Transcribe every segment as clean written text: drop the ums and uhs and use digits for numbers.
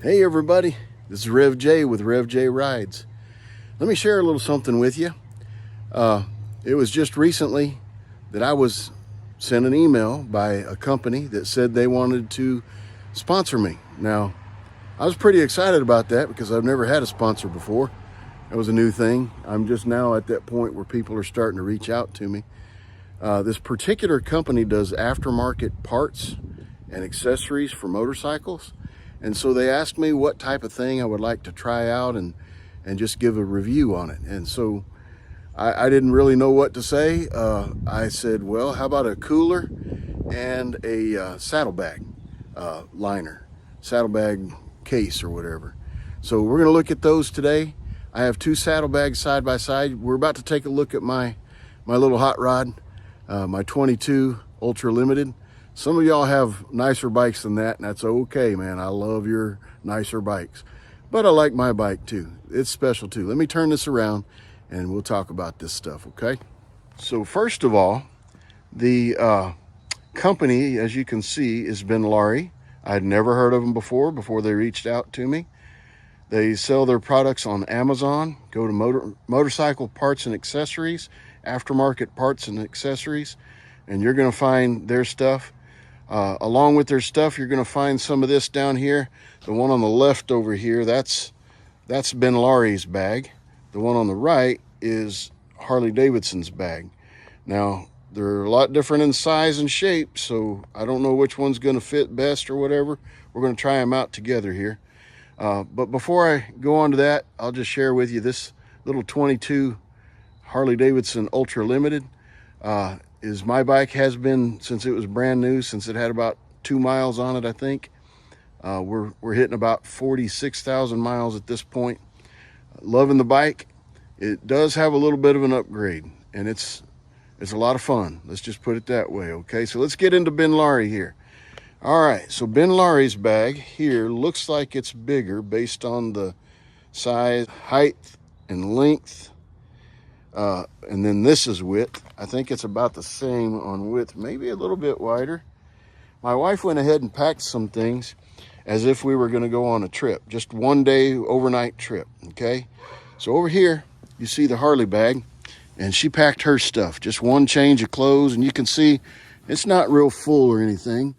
Hey everybody, this is RevJay with RevJay Rides. Let me share a little something with you. It was just recently that I was sent an email by a company that said they wanted to sponsor me. Now, I was pretty excited about that because I've never had a sponsor before. It was a new thing. I'm just now at that point where people are starting to reach out to me. This particular company does aftermarket parts and accessories for motorcycles. And so they asked me what type of thing I would like to try out and just give a review on it. And so I didn't really know what to say. I said, well, how about a cooler and a saddlebag liner, saddlebag case or whatever. So we're gonna look at those today. I have two saddlebags side by side. We're about to take a look at my little hot rod, my 22 Ultra Limited. Some of y'all have nicer bikes than that, and that's okay, man. I love your nicer bikes. But I like my bike too. It's special too. Let me turn this around and we'll talk about this stuff, okay? So first of all, the company, as you can see, is Benlari. I'd never heard of them before they reached out to me. They sell their products on Amazon. Go to motorcycle parts and accessories, aftermarket parts and accessories, and you're gonna find their stuff. Along with their stuff, you're going to find some of this down here. The one on the left over here, that's Benlari's bag. The one on the right is Harley-Davidson's bag. Now, they're a lot different in size and shape, so I don't know which one's going to fit best or whatever. We're going to try them out together here. But before I go on to that, I'll just share with you this little 22 Harley-Davidson Ultra Limited. Is my bike, has been since it was brand new, since it had about 2 miles on it, I think. We're hitting about 46,000 miles at this point. Loving the bike. It does have a little bit of an upgrade, and it's a lot of fun. Let's just put it that way, okay? So let's get into Benlari here. All right, so Benlari's bag here looks like it's bigger based on the size, height, and length. And then this is width. I think it's about the same on width, maybe a little bit wider. My wife went ahead and packed some things as if we were going to go on a trip, just one day overnight trip, okay? So over here, you see the Harley bag, and she packed her stuff, just one change of clothes, and you can see it's not real full or anything.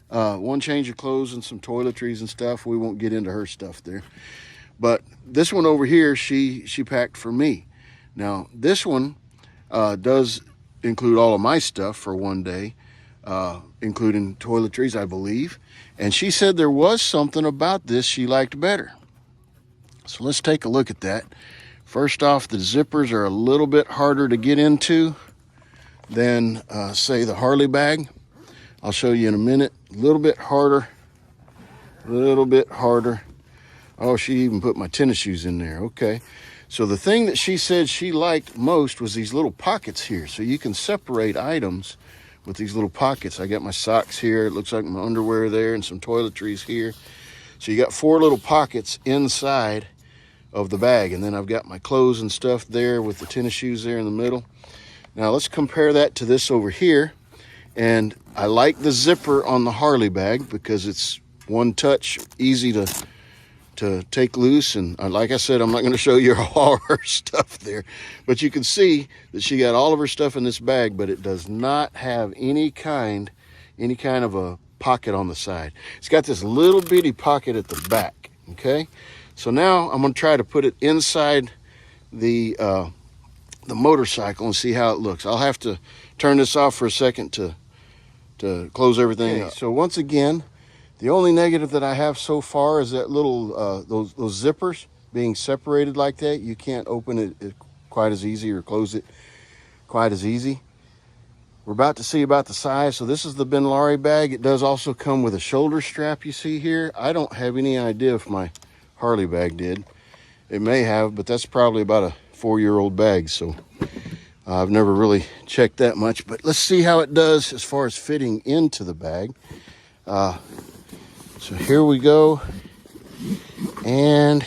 One change of clothes and some toiletries and stuff. We won't get into her stuff there. But this one over here, she packed for me. Now, this one does include all of my stuff for one day, including toiletries, I believe. And she said there was something about this she liked better. So let's take a look at that. First off, the zippers are a little bit harder to get into than, say, the Harley bag. I'll show you in a minute. A little bit harder. Oh, she even put my tennis shoes in there. Okay. So the thing that she said she liked most was these little pockets here. So you can separate items with these little pockets. I got my socks here. It looks like my underwear there and some toiletries here. So you got 4 little pockets inside of the bag. And then I've got my clothes and stuff there with the tennis shoes there in the middle. Now let's compare that to this over here. And I like the zipper on the Harley bag because it's one touch, easy to take loose. And like I said, I'm not going to show you all her stuff there, but you can see that she got all of her stuff in this bag, but it does not have any kind of a pocket on the side. It's got this little bitty pocket at the back. Okay, so now I'm going to try to put it inside the motorcycle and see how it looks. I'll have to turn this off for a second to close everything up. So once again, the only negative that I have so far is that little, those zippers being separated like that. You can't open it quite as easy or close it quite as easy. We're about to see about the size. So this is the Benlari bag. It does also come with a shoulder strap you see here. I don't have any idea if my Harley bag did. It may have, but that's probably about a 4-year-old bag. So I've never really checked that much, but let's see how it does as far as fitting into the bag. So here we go, and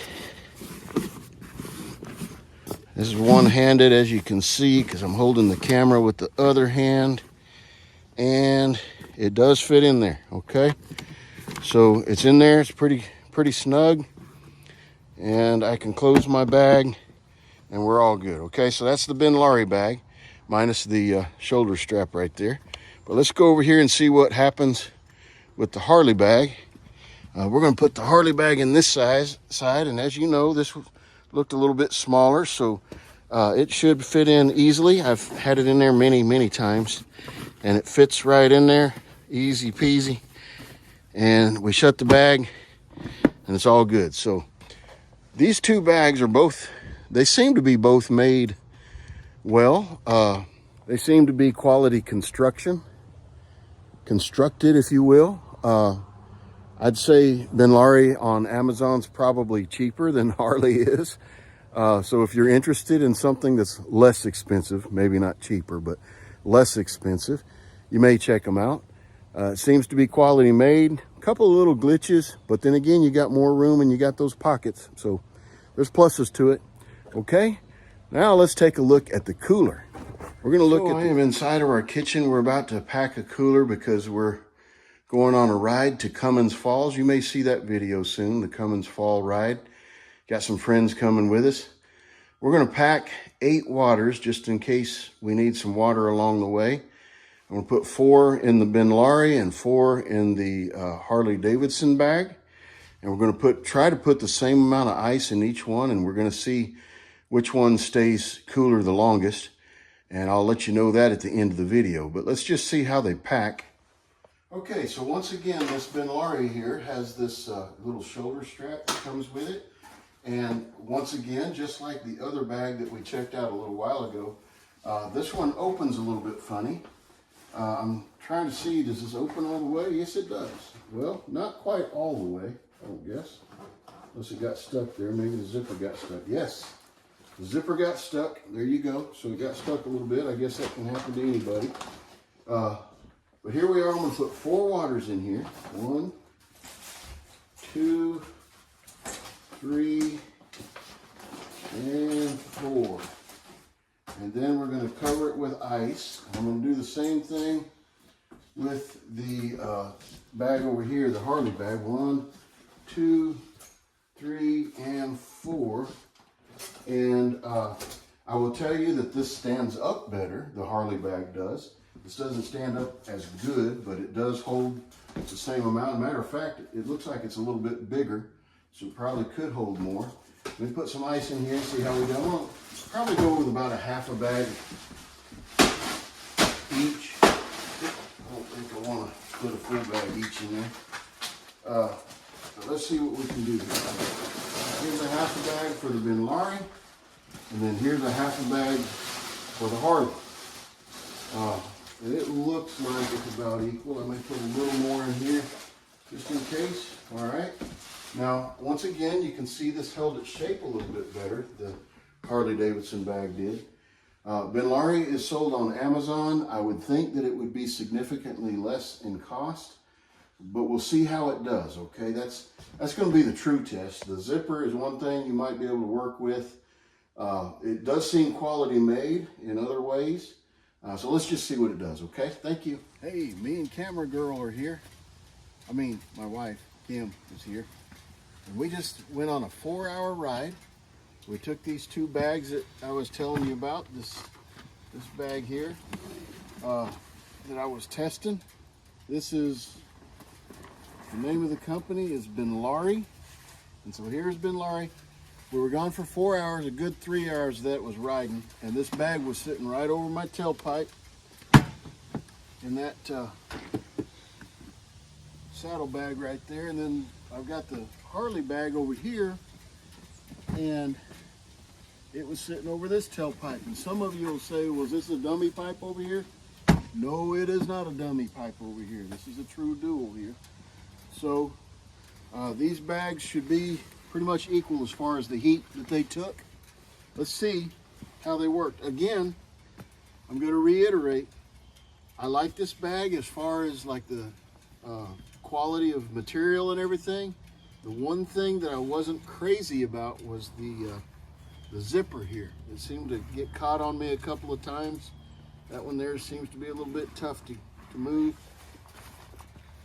this is one-handed, as you can see, because I'm holding the camera with the other hand, and it does fit in there. Okay, so it's in there. It's pretty pretty snug, and I can close my bag and we're all good. Okay, so that's the Benlari bag minus the shoulder strap right there. But let's go over here and see what happens with the Harley bag. We're going to put the Harley bag in this side, and as you know, this looked a little bit smaller, so it should fit in easily. I've had it in there many times, and it fits right in there, easy peasy. And we shut the bag, and it's all good. So these two bags are both, they seem to be both made well. They seem to be quality constructed, if you will. I'd say Benlari on Amazon's probably cheaper than Harley is. So if you're interested in something that's less expensive, maybe not cheaper, but less expensive, you may check them out. It seems to be quality made. A couple of little glitches, but then again, you got more room and you got those pockets. So there's pluses to it. Okay, now let's take a look at the cooler. We're gonna look at inside of our kitchen. We're about to pack a cooler because we're going on a ride to Cummins Falls. You may see that video soon, the Cummins Fall ride. Got some friends coming with us. We're gonna pack 8 waters just in case we need some water along the way. I'm gonna put 4 in the Benlari and 4 in the Harley-Davidson bag. And we're gonna try to put the same amount of ice in each one, and we're gonna see which one stays cooler the longest. And I'll let you know that at the end of the video, but let's just see how they pack. Okay, so once again, this Benlari here has this little shoulder strap that comes with it. And once again, just like the other bag that we checked out a little while ago, this one opens a little bit funny. I'm trying to see, does this open all the way? Yes, it does. Well, not quite all the way, I don't guess. Unless it got stuck there, maybe the zipper got stuck. Yes. The zipper got stuck. There you go. So it got stuck a little bit. I guess that can happen to anybody. But here we are. I'm going to put 4 waters in here. 1, 2, 3, and 4. And then we're going to cover it with ice. I'm going to do the same thing with the bag over here, the Harley bag. 1, 2, 3, and 4. And I will tell you that this stands up better, the Harley bag does. This doesn't stand up as good, but it does hold the same amount. As a matter of fact, it looks like it's a little bit bigger, so it probably could hold more. Let me put some ice in here and see how we go. I'm going to probably go with about a half a bag each. I don't think I want to put a full bag each in there. But let's see what we can do here. Here's a half a bag for the Benlari, and then here's a half a bag for the Harley. And it looks like it's about equal. I may put a little more in here just in case. All right. Now, once again, you can see this held its shape a little bit better. The Harley-Davidson bag did. Benlari is sold on Amazon. I would think that it would be significantly less in cost, but we'll see how it does, okay? That's going to be the true test. The zipper is one thing you might be able to work with. It does seem quality made in other ways. So let's just see what it does, okay? Thank you. Hey, me and camera girl are here. I mean, my wife, Kim, is here. And we just went on a 4-hour ride. We took these 2 bags that I was telling you about, this bag here, that I was testing. This is, the name of the company is Benlari. And so here's Benlari. We were gone for 4 hours, a good 3 hours of that was riding. And this bag was sitting right over my tailpipe in that saddle bag right there. And then I've got the Harley bag over here, and it was sitting over this tailpipe. And some of you will say, was this a dummy pipe over here? No, it is not a dummy pipe over here. This is a true dual here. So these bags should be pretty much equal as far as the heat that they took. Let's see how they worked. Again, I'm going to reiterate, I like this bag as far as like the quality of material and everything. The one thing that I wasn't crazy about was the zipper here. It seemed to get caught on me a couple of times. That one there seems to be a little bit tough to move.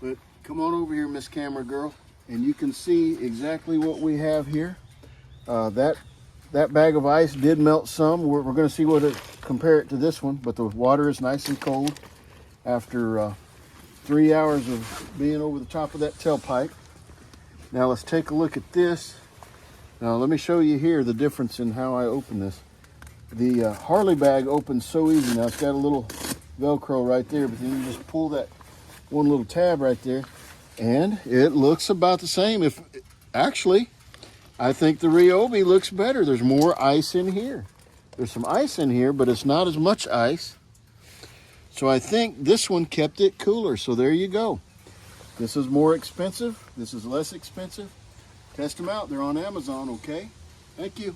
But come on over here, Miss Camera Girl. and you can see exactly what we have here. That bag of ice did melt some. We're going to see what compare it to this one, but the water is nice and cold after 3 hours of being over the top of that tailpipe. Now let's take a look at this. Now let me show you here the difference in how I open this. The Harley bag opens so easy. Now it's got a little Velcro right there, but then you just pull that one little tab right there, and it looks about the same. If actually, I think the Ryobi looks better. There's more ice in here. There's some ice in here, but it's not as much ice. So I think this one kept it cooler. So there you go. This is more expensive. This is less expensive. Test them out. They're on Amazon, okay? Thank you.